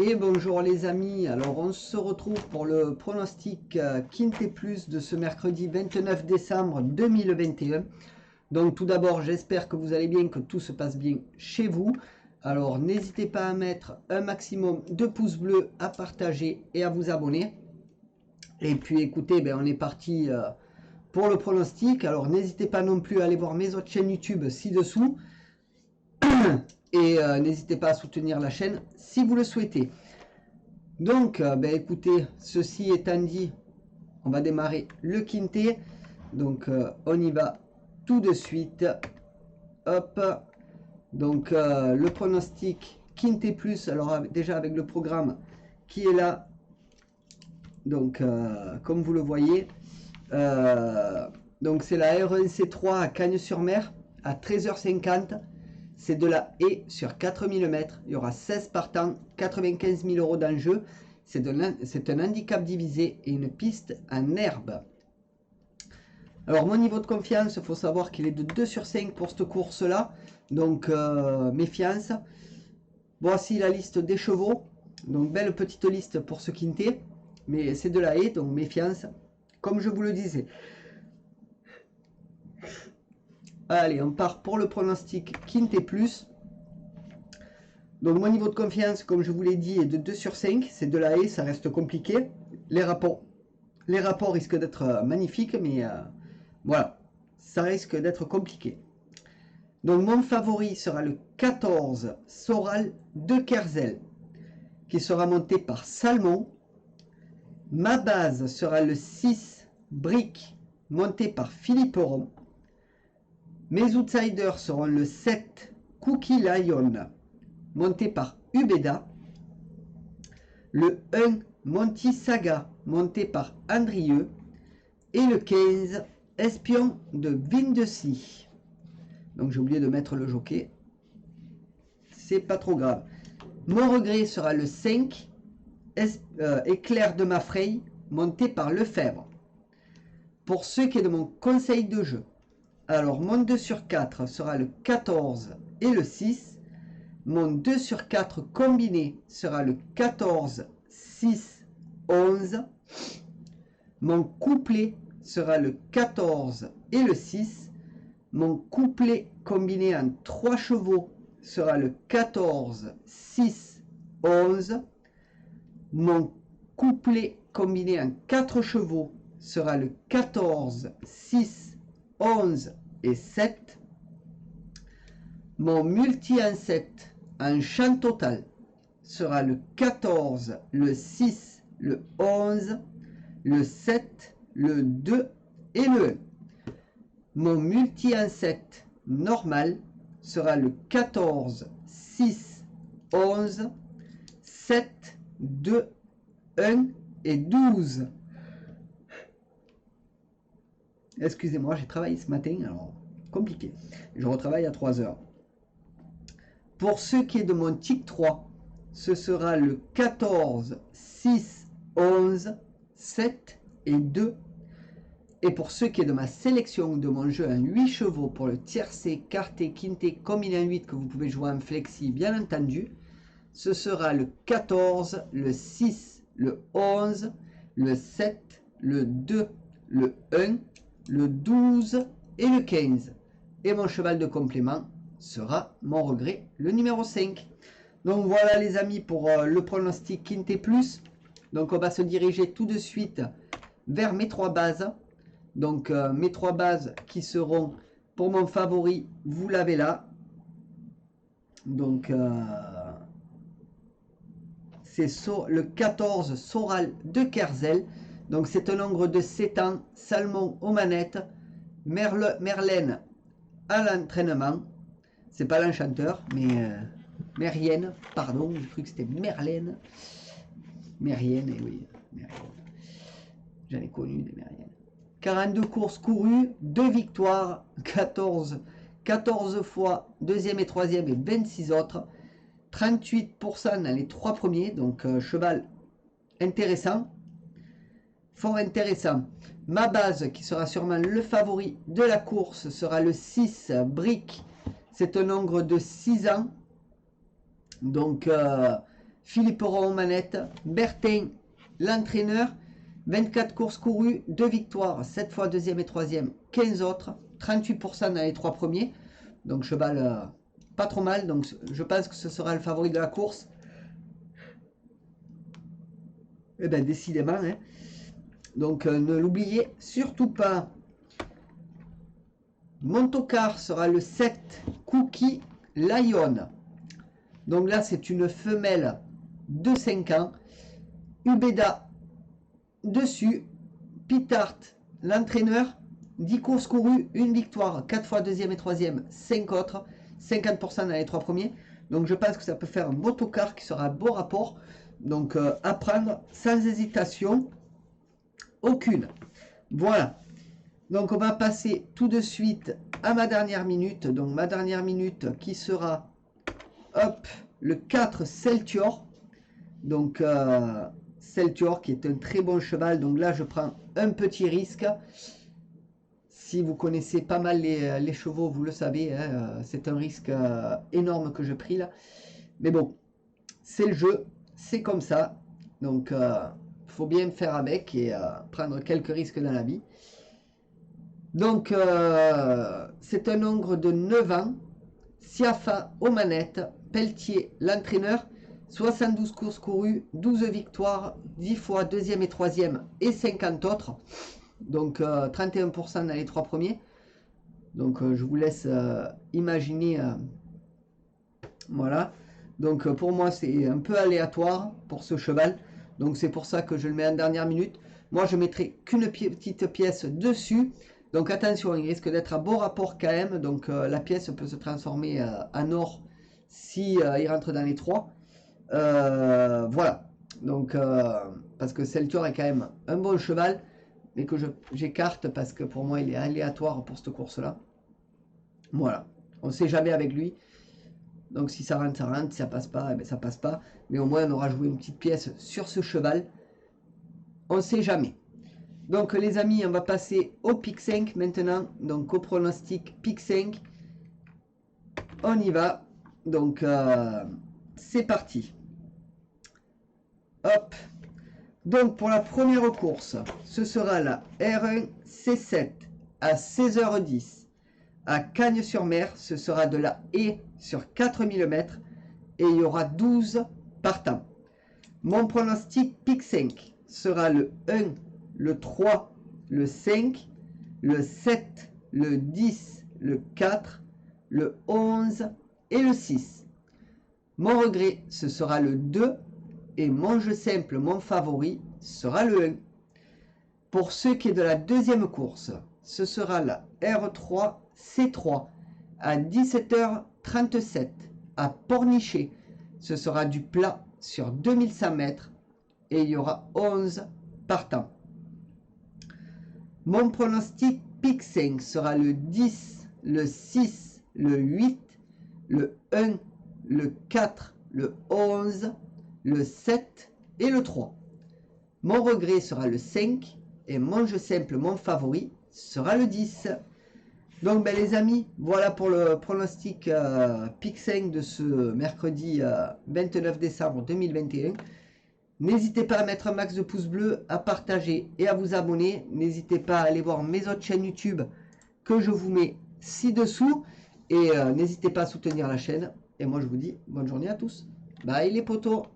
Et bonjour les amis, alors on se retrouve pour le pronostic Quinté Plus de ce mercredi 29 décembre 2021. Donc tout d'abord j'espère que vous allez bien, que tout se passe bien chez vous. Alors n'hésitez pas à mettre un maximum de pouces bleus, à partager et à vous abonner. Et puis écoutez, on est parti pour le pronostic. Alors n'hésitez pas non plus à aller voir mes autres chaînes YouTube ci-dessous. Et n'hésitez pas à soutenir la chaîne si vous le souhaitez. Donc, écoutez, ceci étant dit, on va démarrer le quintet. Donc, on y va tout de suite. Hop. Donc, le pronostic quintet plus. Alors, déjà avec le programme qui est là. Donc, comme vous le voyez. Donc, c'est la R1C3 à Cagnes-sur-Mer à 13h50. C'est de la haie sur 4000 mètres. Il y aura 16 partants, 95 000 € d'enjeu. C'est un handicap divisé et une piste en herbe. Alors, mon niveau de confiance, il faut savoir qu'il est de 2 sur 5 pour cette course-là. Donc, méfiance. Voici la liste des chevaux. Donc, belle petite liste pour ce quintet. Mais c'est de la haie, donc méfiance. Comme je vous le disais. Allez, on part pour le pronostic Quintet Plus. Donc mon niveau de confiance, comme je vous l'ai dit, est de 2 sur 5. C'est de la haie, ça reste compliqué. Les rapports risquent d'être magnifiques, mais voilà, ça risque d'être compliqué. Donc mon favori sera le 14 Soral de Kerzel, qui sera monté par Salmon. Ma base sera le 6 Brick, monté par Philippe Ron. Mes outsiders seront le 7 Cookie Lion, monté par Ubeda. Le 1 Monty Saga, monté par Andrieux. Et le 15 Espion de Vindecy. Donc j'ai oublié de mettre le jockey. C'est pas trop grave. Mon regret sera le 5 Éclair de Maffrey, monté par Lefebvre. Pour ce qui est de mon conseil de jeu, alors mon 2 sur 4 sera le 14 et le 6. Mon 2 sur 4 combiné sera le 14, 6, 11. Mon couplet sera le 14 et le 6. Mon couplet combiné en 3 chevaux sera le 14, 6, 11. Mon couplet combiné en 4 chevaux sera le 14, 6, 11 et 7. Mon multi en 7 en champ total sera le 14, le 6, le 11, le 7, le 2 et le 1. Mon multi en 7 normal sera le 14, 6, 11, 7, 2, 1 et 12. Excusez-moi, j'ai travaillé ce matin, alors compliqué. Je retravaille à 3 heures. Pour ce qui est de mon tic 3, ce sera le 14, 6, 11, 7 et 2. Et pour ce qui est de ma sélection de mon jeu en 8 chevaux pour le tiercé, quarté, quinté, combiné en 8 que vous pouvez jouer en flexi, bien entendu, ce sera le 14, le 6, le 11, le 7, le 2, le 1, le 12 et le 15. Et mon cheval de complément sera mon regret, le numéro 5. Donc voilà les amis pour le pronostic Quintet Plus. Donc on va se diriger tout de suite vers mes 3 bases. Donc mes 3 bases qui seront pour mon favori, vous l'avez là. Donc c'est le 14 Soral de Kerzel. Donc c'est un nombre de 7 ans, Salmon aux manettes, Merlène à l'entraînement. C'est pas l'enchanteur, mais Mérienne, pardon, j'ai cru que c'était Merlène. Mérienne, et oui, Mérienne. J'en ai connu des Mériennes. 42 courses courues, 2 victoires, 14 fois, deuxième et troisième et 26 autres. 38% dans les 3 premiers, donc cheval intéressant. Fort intéressant. Ma base, qui sera sûrement le favori de la course, sera le 6 Brick. C'est un nombre de 6 ans. Donc, Philippe Roy aux manettes, Bertin, l'entraîneur, 24 courses courues, 2 victoires, 7 fois deuxième et troisième, 15 autres, 38% dans les 3 premiers. Donc cheval pas trop mal, donc je pense que ce sera le favori de la course. Et bien décidément, hein. Donc ne l'oubliez surtout pas. Montocar sera le 7, Cookie Lion. Donc là c'est une femelle de 5 ans. Ubeda dessus, Pitart, l'entraîneur, 10 courses courues, 1 victoire, 4 fois deuxième et troisième, 5 autres, 50% dans les 3 premiers. Donc je pense que ça peut faire un beau tocard qui sera un beau rapport. Donc à prendre sans hésitation aucune. Voilà. Donc on va passer tout de suite à ma dernière minute. Donc ma dernière minute qui sera, hop, le 4 Celtior. Donc Celtior qui est un très bon cheval. Donc là je prends un petit risque. Si vous connaissez pas mal les chevaux, vous le savez, hein, c'est un risque énorme que je pris là. Mais bon, c'est le jeu, c'est comme ça. Donc faut bien faire avec et prendre quelques risques dans la vie. Donc c'est un ogre de 9 ans. Siafa aux manettes, Pelletier l'entraîneur, 72 courses courues, 12 victoires, 10 fois deuxième et troisième et 50 autres. Donc 31% dans les 3 premiers. Donc je vous laisse imaginer. Voilà. Donc pour moi c'est un peu aléatoire pour ce cheval. Donc c'est pour ça que je le mets en dernière minute. Moi je mettrai qu'une petite pièce dessus. Donc attention, il risque d'être à beau rapport quand même. Donc la pièce peut se transformer en or si il rentre dans les 3. Voilà. Donc parce que Celtior est quand même un bon cheval. Mais que j'écarte parce que pour moi il est aléatoire pour cette course là. Voilà, on ne sait jamais avec lui. Donc si ça rentre, si ça passe pas, eh bien, ça passe pas. Mais au moins on aura joué une petite pièce sur ce cheval. On ne sait jamais. Donc les amis, on va passer au pic 5 maintenant. Donc au pronostic pic 5. On y va. Donc c'est parti. Hop. Donc pour la première course, ce sera la R1 C7 à 16h10 à Cagnes-sur-Mer. Ce sera de la haie sur 4000 mètres et il y aura 12 partants. Mon pronostic pic 5 sera le 1, le 3, le 5, le 7, le 10, le 4, le 11 et le 6. Mon regret, ce sera le 2. Et mon jeu simple, mon favori, sera le 1. Pour ce qui est de la deuxième course, ce sera la R3 C3 à 17h37 à Pornichet. Ce sera du plat sur 2100 mètres et il y aura 11 partants. Mon pronostic pic 5 sera le 10, le 6, le 8, le 1, le 4, le 11, le 7 et le 3. Mon regret sera le 5 et mon jeu simple, mon favori, sera le 10. Donc ben, les amis, voilà pour le pronostic pic 5 de ce mercredi 29 décembre 2021. N'hésitez pas à mettre un max de pouces bleus, à partager et à vous abonner. N'hésitez pas à aller voir mes autres chaînes YouTube que je vous mets ci-dessous. Et n'hésitez pas à soutenir la chaîne. Et moi je vous dis bonne journée à tous. Bye les potos.